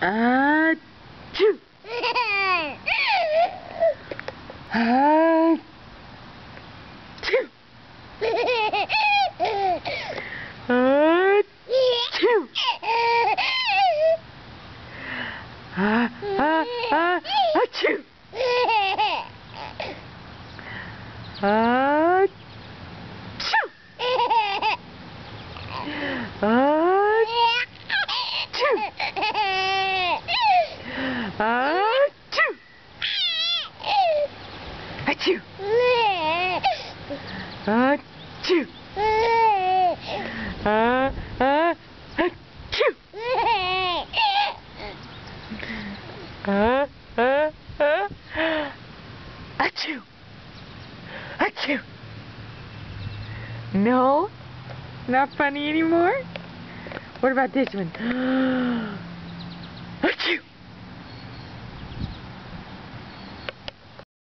Achoo! Achoo! Achoo! Achoo! Achoo! Achoo! Achoo! Achoo! Achoo! No? Not funny anymore? What about this one?